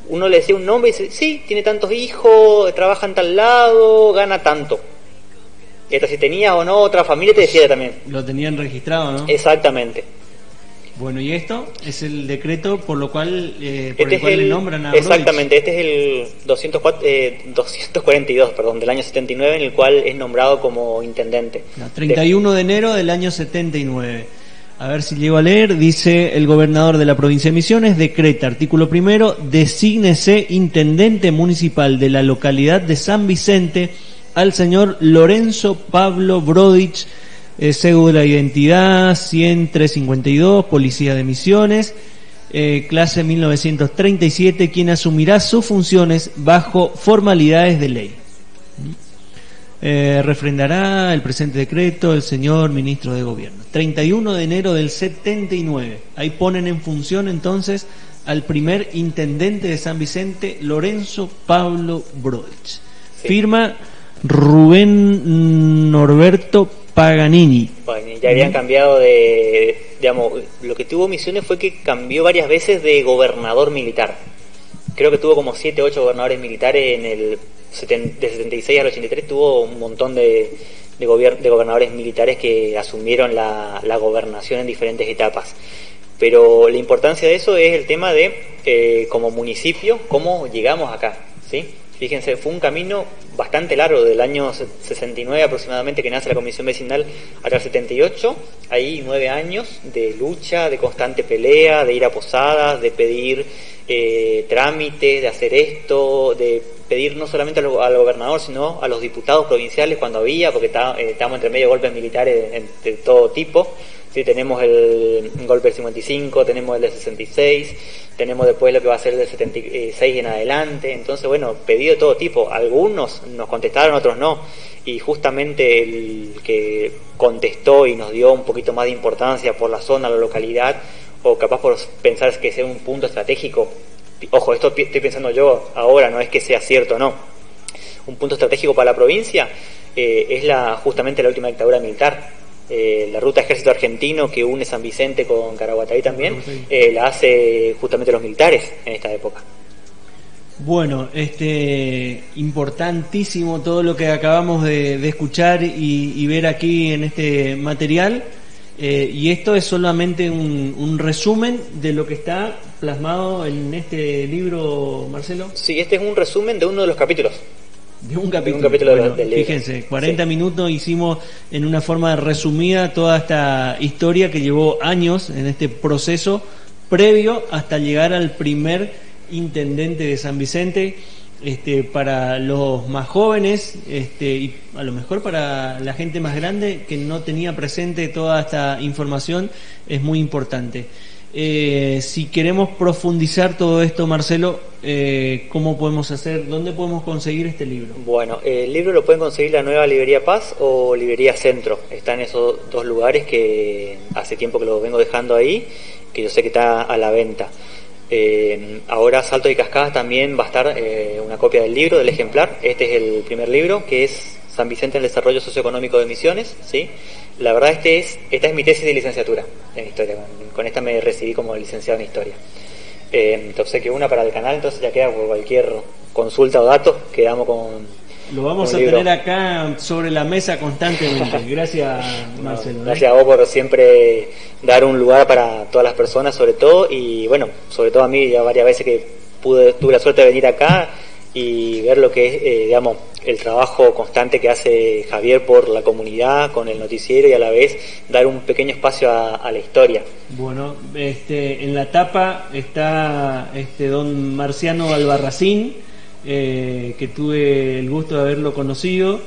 Speaker 2: Uno le decía un nombre y dice, sí, tiene tantos hijos, trabaja en tal lado, gana tanto. Y hasta si tenía o no otra familia te decía también.
Speaker 1: Lo tenían registrado, ¿no?
Speaker 2: Exactamente.
Speaker 1: Bueno, y esto es el decreto por lo cual le nombran a Brodick.
Speaker 2: Exactamente, este es el 242, del año 79, en el cual es nombrado como intendente.
Speaker 1: 31 de enero del año 79. A ver si llego a leer. Dice: el gobernador de la provincia de Misiones decreta, artículo primero, desígnese intendente municipal de la localidad de San Vicente al señor Lorenzo Pablo Brodick, cédula de identidad 100-352, Policía de Misiones, clase 1937, quien asumirá sus funciones bajo formalidades de ley. Refrendará el presente decreto el señor ministro de Gobierno. 31 de enero del 79. Ahí ponen en función entonces al primer intendente de San Vicente, Lorenzo Pablo Brodick. Sí. Firma Rubén Norberto Paganini.
Speaker 2: Ya habían cambiado lo que tuvo Misiones fue que cambió varias veces de gobernador militar. Creo que tuvo como 7 o 8 gobernadores militares de 76 al 83, tuvo un montón de gobernadores militares que asumieron la gobernación en diferentes etapas. Pero la importancia de eso es el tema de, como municipio, cómo llegamos acá, ¿sí? Fíjense, fue un camino bastante largo, del año 69 aproximadamente que nace la comisión vecinal hasta el 78, ahí 9 años de lucha, de constante pelea, de ir a posadas, de pedir trámites, de hacer esto, de pedir no solamente al gobernador, sino a los diputados provinciales cuando había, porque estábamos entre medio de golpes militares de todo tipo. Sí, tenemos el golpe del 55, tenemos el del 66, tenemos después lo que va a ser el del 76 en adelante. Entonces, bueno, pedido de todo tipo. Algunos nos contestaron, otros no. Y justamente el que contestó y nos dio un poquito más de importancia por la zona, la localidad, o capaz por pensar que sea un punto estratégico. Ojo, esto estoy pensando yo ahora, no es que sea cierto o no. Un punto estratégico para la provincia es justamente la última dictadura militar. La ruta ejército argentino que une San Vicente con Caraguatay también, la hace justamente los militares en esta época.
Speaker 1: Bueno, importantísimo todo lo que acabamos de escuchar y ver aquí en este material, y esto es solamente un resumen de lo que está plasmado en este libro, Marcelo.
Speaker 2: Sí, este es un resumen de uno de los capítulos.
Speaker 1: De un capítulo bueno, del libro. Fíjense, 40 minutos hicimos en una forma resumida toda esta historia que llevó años en este proceso previo hasta llegar al primer intendente de San Vicente. Para los más jóvenes y a lo mejor para la gente más grande que no tenía presente toda esta información, es muy importante. Si queremos profundizar todo esto, Marcelo, ¿cómo podemos hacer? ¿Dónde podemos conseguir este libro?
Speaker 2: Bueno, el libro lo pueden conseguir la Nueva Librería Paz o Librería Centro. Está en esos dos lugares que hace tiempo que lo vengo dejando ahí, que yo sé que está a la venta. Ahora Saltos y Cascadas también va a estar una copia del libro, del ejemplar. Este es el primer libro, que es San Vicente en el Desarrollo Socioeconómico de Misiones, ¿sí? La verdad esta es mi tesis de licenciatura en Historia. Con esta me recibí como licenciado en Historia. Entonces que una para el canal, entonces ya queda por cualquier consulta o datos, quedamos con...
Speaker 1: Lo vamos a tener acá sobre la mesa constantemente. Gracias, Marcelo.
Speaker 2: Gracias a vos por siempre dar un lugar para todas las personas, sobre todo, y bueno, sobre todo a mí, ya varias veces que tuve la suerte de venir acá y ver lo que es, digamos, el trabajo constante que hace Javier por la comunidad, con el noticiero, y a la vez dar un pequeño espacio a la historia.
Speaker 1: Bueno, en la tapa está don Marciano Albarracín, que tuve el gusto de haberlo conocido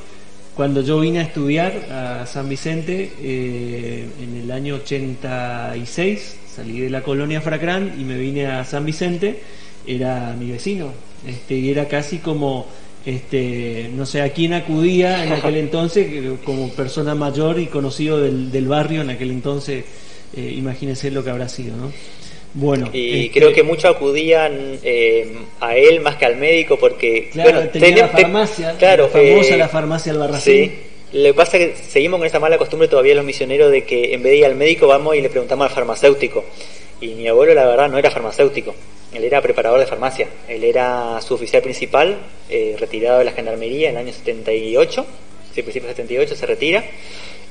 Speaker 1: cuando yo vine a estudiar a San Vicente en el año 86. Salí de la colonia Fracrán y me vine a San Vicente. Era mi vecino, y era casi como no sé a quién acudía en aquel entonces, como persona mayor y conocido del barrio en aquel entonces. Imagínense lo que habrá sido, ¿no? Bueno,
Speaker 2: y creo que muchos acudían a él más que al médico, porque
Speaker 1: claro, bueno, tenía la farmacia,
Speaker 2: claro,
Speaker 1: la famosa la farmacia Albarracín.
Speaker 2: Sí. Lo que pasa es que seguimos con esa mala costumbre todavía los misioneros de que en vez de ir al médico vamos y le preguntamos al farmacéutico. Y mi abuelo, la verdad, no era farmacéutico, él era preparador de farmacia. Él era su oficial principal, retirado de la gendarmería en el año 78, sí, principio de 78 se retira.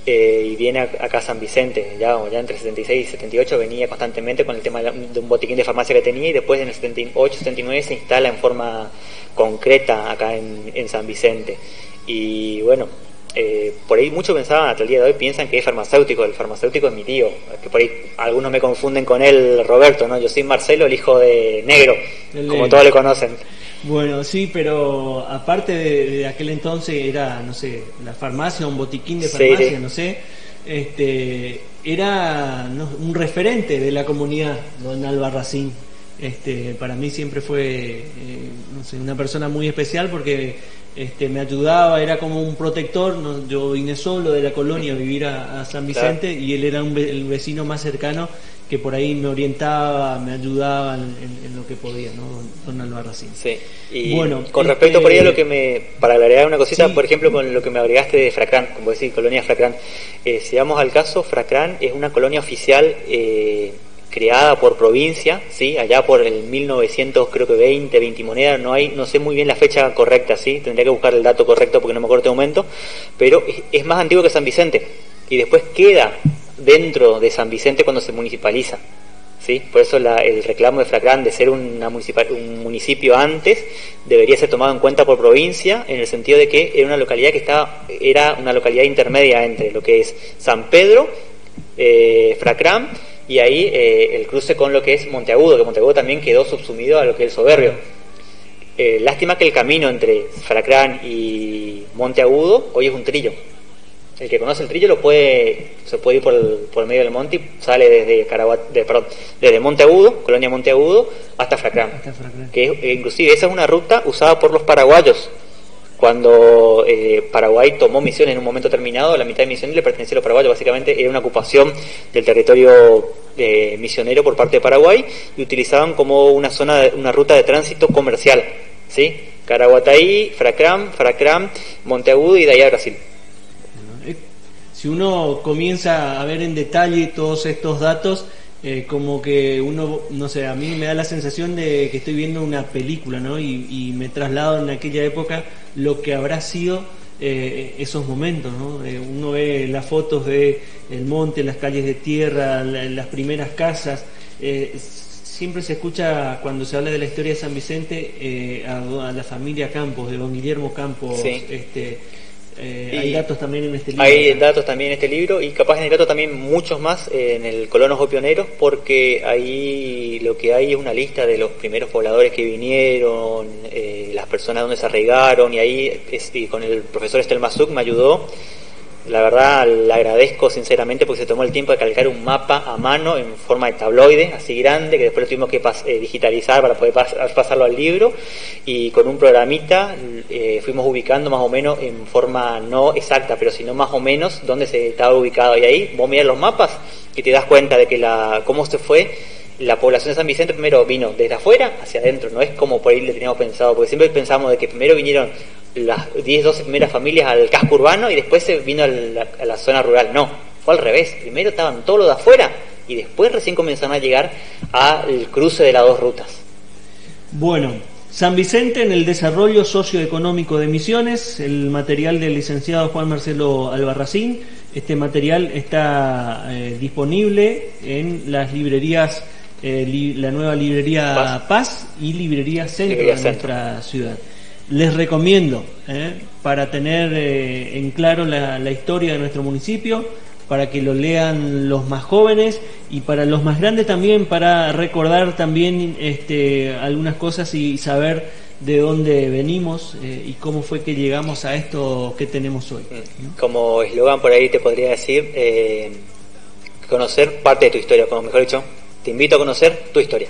Speaker 2: Y viene acá a San Vicente, ya entre 76 y 78 venía constantemente con el tema de un botiquín de farmacia que tenía, y después en el 78, 79 se instala en forma concreta acá en San Vicente. Y bueno, por ahí muchos pensaban, hasta el día de hoy piensan que es farmacéutico. El farmacéutico es mi tío, que por ahí algunos me confunden con él, Roberto, ¿no? Yo soy Marcelo, el hijo de Negro, como todos le conocen.
Speaker 1: Bueno, sí, pero aparte de aquel entonces era, no sé, la farmacia, un botiquín de farmacia, sí. No sé, era un referente de la comunidad, don Albarracín. Para mí siempre fue, no sé, una persona muy especial porque me ayudaba, era como un protector. ¿No? Yo vine solo de la colonia a vivir a San Vicente, claro. Y él era el vecino más cercano que por ahí me orientaba, me ayudaba en lo que podía, ¿no? Don Albarracín.
Speaker 2: Sí. Y bueno, con respecto por ahí a lo que para agregar una cosita, sí. Por ejemplo, con lo que me agregaste de Fracrán, como decís, colonia Fracrán. Si vamos al caso, Fracrán es una colonia oficial creada por provincia, ¿sí? Allá por el 1900, creo que 20 monedas, no sé muy bien la fecha correcta, ¿sí? Tendría que buscar el dato correcto porque no me acuerdo de momento, pero es más antiguo que San Vicente, y después queda dentro de San Vicente cuando se municipaliza, ¿sí? Por eso el reclamo de Fracrán de ser un municipio antes debería ser tomado en cuenta por provincia, en el sentido de que era una localidad era una localidad intermedia entre lo que es San Pedro, Fracrán, y ahí el cruce con lo que es Monteagudo, que Monteagudo también quedó subsumido a lo que es el Soberbio. Lástima que el camino entre Fracrán y Monteagudo hoy es un trillo. El que conoce el trillo se puede ir por el medio del monte y sale desde Monteagudo, colonia Monteagudo, hasta Fracrán. Que inclusive esa es una ruta usada por los paraguayos. Cuando Paraguay tomó Misiones en un momento determinado, la mitad de Misiones le pertenecía a los paraguayos. Básicamente era una ocupación del territorio misionero por parte de Paraguay, y utilizaban como una ruta de tránsito comercial, ¿sí? Caraguataí, Fracrán, Monteagudo y de ahí a Brasil.
Speaker 1: Si uno comienza a ver en detalle todos estos datos, como que uno, no sé, a mí me da la sensación de que estoy viendo una película, ¿no? Y me traslado en aquella época lo que habrá sido esos momentos, ¿no? Uno ve las fotos de el monte, las calles de tierra, las primeras casas. Siempre se escucha cuando se habla de la historia de San Vicente a la familia Campos, de don Guillermo Campos. Sí. Hay datos también en este libro.
Speaker 2: Hay datos también en este libro, y capaz hay datos también muchos más en el Colonos o Pioneros, porque ahí lo que hay es una lista de los primeros pobladores que vinieron, las personas donde se arraigaron, y ahí y con el profesor Estelmazuk me ayudó. La verdad le agradezco sinceramente porque se tomó el tiempo de calcar un mapa a mano en forma de tabloide, así grande, que después lo tuvimos que digitalizar para poder pasarlo al libro, y con un programita fuimos ubicando más o menos en forma no exacta, pero sino más o menos donde se estaba ubicado, y ahí vos mirás los mapas y te das cuenta de que cómo se fue la población de San Vicente primero vino desde afuera hacia adentro, no es como por ahí le teníamos pensado, porque siempre pensamos de que primero vinieron las 10, 12 primeras familias al casco urbano y después se vino a la zona rural. No, fue al revés, primero estaban todos los de afuera y después recién comenzaron a llegar al cruce de las dos rutas.
Speaker 1: Bueno, San Vicente en el desarrollo socioeconómico de Misiones, el material del licenciado Juan Marcelo Albarracín. Este material está disponible en las librerías, la nueva librería Paz y librería Centro de nuestra ciudad. Les recomiendo, para tener en claro la historia de nuestro municipio, para que lo lean los más jóvenes y para los más grandes también, para recordar también algunas cosas y saber de dónde venimos y cómo fue que llegamos a esto que tenemos hoy, ¿no?
Speaker 2: Como eslogan por ahí te podría decir, conocer parte de tu historia, como mejor dicho, te invito a conocer tu historia.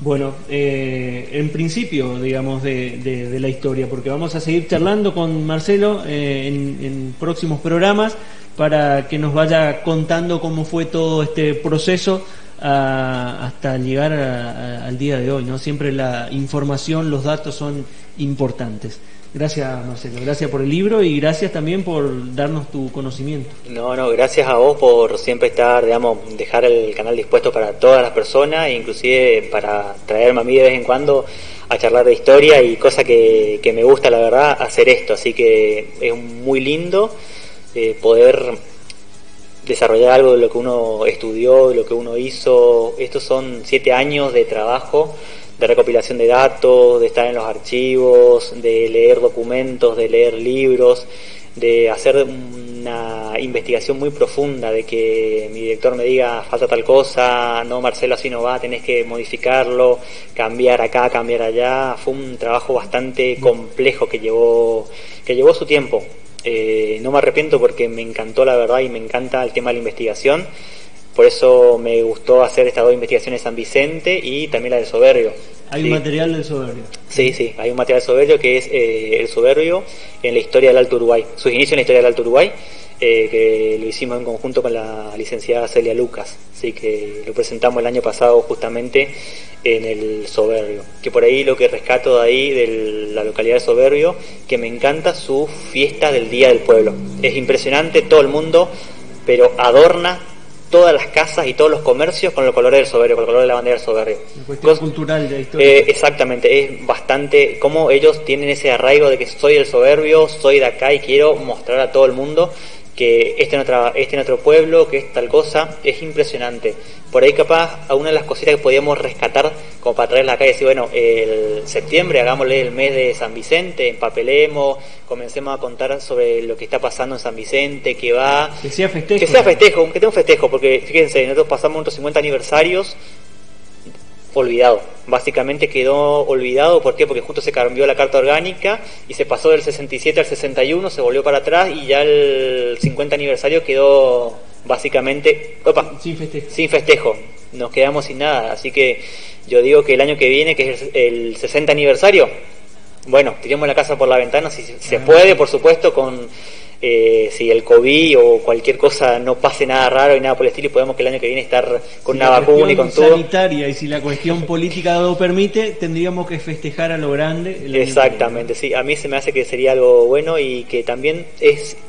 Speaker 1: Bueno, en principio, digamos, de la historia, porque vamos a seguir charlando con Marcelo en próximos programas para que nos vaya contando cómo fue todo este proceso hasta llegar al día de hoy, ¿no? Siempre la información, los datos son importantes. Gracias, Marcelo, gracias por el libro y gracias también por darnos tu conocimiento.
Speaker 2: No, gracias a vos por siempre estar, digamos, dejar el canal dispuesto para todas las personas, e inclusive para traerme a mí de vez en cuando a charlar de historia y cosa que me gusta, la verdad, hacer esto. Así que es muy lindo poder desarrollar algo de lo que uno estudió, de lo que uno hizo. Estos son 7 años de trabajo, de recopilación de datos, de estar en los archivos, de leer documentos, de leer libros, de hacer una investigación muy profunda, de que mi director me diga falta tal cosa, no Marcelo así no va, tenés que modificarlo, cambiar acá, cambiar allá. Fue un trabajo bastante complejo que llevó su tiempo. No me arrepiento porque me encantó, la verdad, y me encanta el tema de la investigación. Por eso me gustó hacer estas 2 investigaciones de San Vicente y también la del Soberbio.
Speaker 1: ¿Hay un material del Soberbio?
Speaker 2: Sí, hay un material del Soberbio que es el Soberbio en la historia del Alto Uruguay, sus inicios en la historia del Alto Uruguay, que lo hicimos en conjunto con la licenciada Celia Lucas. Así que lo presentamos el año pasado justamente en el Soberbio. Que por ahí lo que rescato de ahí, de la localidad de Soberbio, que me encanta su fiesta del Día del Pueblo. Es impresionante, todo el mundo, pero adorna todas las casas y todos los comercios con los colores del Soberbio, con el color de la bandera del Soberbio.
Speaker 1: La cuestión cultural de la historia.
Speaker 2: Exactamente, es bastante como ellos tienen ese arraigo de que soy del Soberbio, soy de acá y quiero mostrar a todo el mundo que este en otro pueblo, que es tal cosa. Es impresionante. Por ahí capaz a una de las cositas que podíamos rescatar como para traerla acá y decir, bueno, el septiembre hagámosle el mes de San Vicente, empapelemos, comencemos a contar sobre lo que está pasando en San Vicente, que sea festejo, que tenga un festejo, porque fíjense, nosotros pasamos nuestros 50 aniversarios olvidado, básicamente quedó olvidado. ¿Por qué? Porque justo se cambió la carta orgánica y se pasó del 67 al 61, se volvió para atrás y ya el 50 aniversario quedó básicamente sin festejo, nos quedamos sin nada. Así que yo digo que el año que viene, que es el 60 aniversario, bueno, tiremos la casa por la ventana, si se puede, por supuesto, con si el COVID o cualquier cosa no pase nada raro y nada por el estilo, y podemos que el año que viene estar con una vacuna y con todo.
Speaker 1: Sanitaria, y si la cuestión política lo permite, tendríamos que festejar a lo grande.
Speaker 2: Exactamente, sí, a mí se me hace que sería algo bueno y que también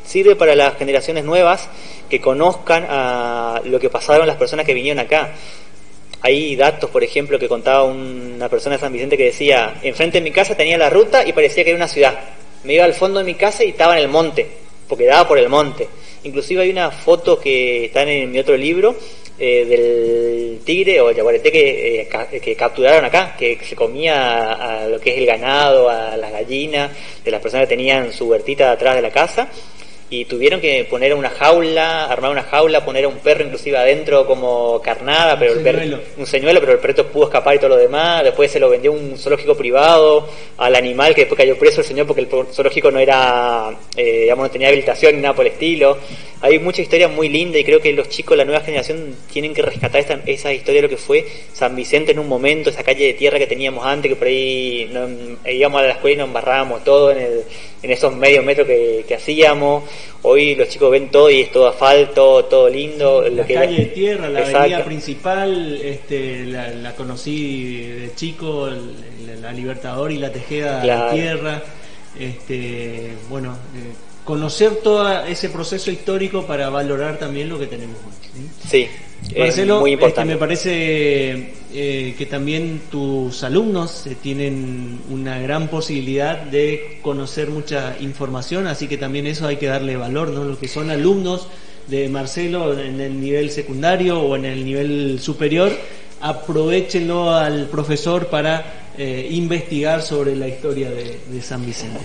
Speaker 2: sirve para las generaciones nuevas que conozcan a lo que pasaron las personas que vinieron acá. Hay datos, por ejemplo, que contaba una persona de San Vicente que decía, enfrente de mi casa tenía la ruta y parecía que era una ciudad. Me iba al fondo de mi casa y estaba en el monte, porque daba por el monte. Inclusive hay una foto que está en mi otro libro del tigre o el yaguareté que capturaron acá, que se comía a lo que es el ganado, a las gallinas de las personas que tenían su huertita atrás de la casa, y tuvieron que poner una jaula, armar una jaula, poner a un perro inclusive adentro como carnada, pero un señuelo, pero el perro pudo escapar y todo lo demás. Después se lo vendió un zoológico privado al animal, que después cayó preso el señor porque el zoológico no era, no tenía habilitación ni nada por el estilo. Hay mucha historia muy linda y creo que los chicos, la nueva generación, tienen que rescatar esa historia de lo que fue San Vicente en un momento, esa calle de tierra que teníamos antes, que por ahí íbamos a la escuela y nos embarrábamos todo en esos medio metros que hacíamos. Hoy los chicos ven todo y es todo asfalto, todo lindo.
Speaker 1: La calle de tierra, la
Speaker 2: Exacto.
Speaker 1: avenida principal, la conocí de chico, la Libertador y la Tejeda
Speaker 2: Claro.
Speaker 1: de tierra. Conocer todo ese proceso histórico para valorar también lo que tenemos hoy.
Speaker 2: Sí,
Speaker 1: Marcelo,
Speaker 2: muy importante.
Speaker 1: me parece que también tus alumnos tienen una gran posibilidad de conocer mucha información, así que también eso hay que darle valor, ¿no? Los que son alumnos de Marcelo en el nivel secundario o en el nivel superior, aprovéchenlo al profesor para investigar sobre la historia de San Vicente.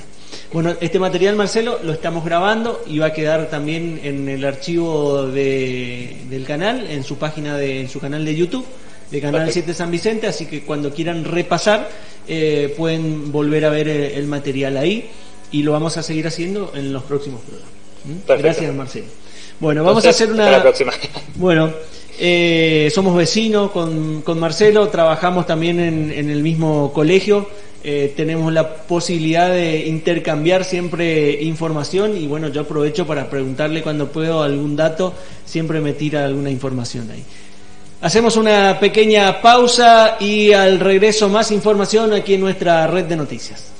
Speaker 1: Bueno, este material, Marcelo, lo estamos grabando y va a quedar también en el archivo del canal, en su página en su canal de YouTube, de Canal
Speaker 2: Perfecto.
Speaker 1: 7 San Vicente, así que cuando quieran repasar pueden volver a ver el material ahí y lo vamos a seguir haciendo en los próximos programas.
Speaker 2: Perfecto.
Speaker 1: Gracias, Marcelo. Bueno, vamos a hacer una...
Speaker 2: Hasta la próxima.
Speaker 1: Bueno, somos vecinos con Marcelo, trabajamos también en el mismo colegio, tenemos la posibilidad de intercambiar siempre información y bueno, yo aprovecho para preguntarle cuando puedo algún dato, siempre me tira alguna información ahí. Hacemos una pequeña pausa y al regreso más información aquí en nuestra red de noticias.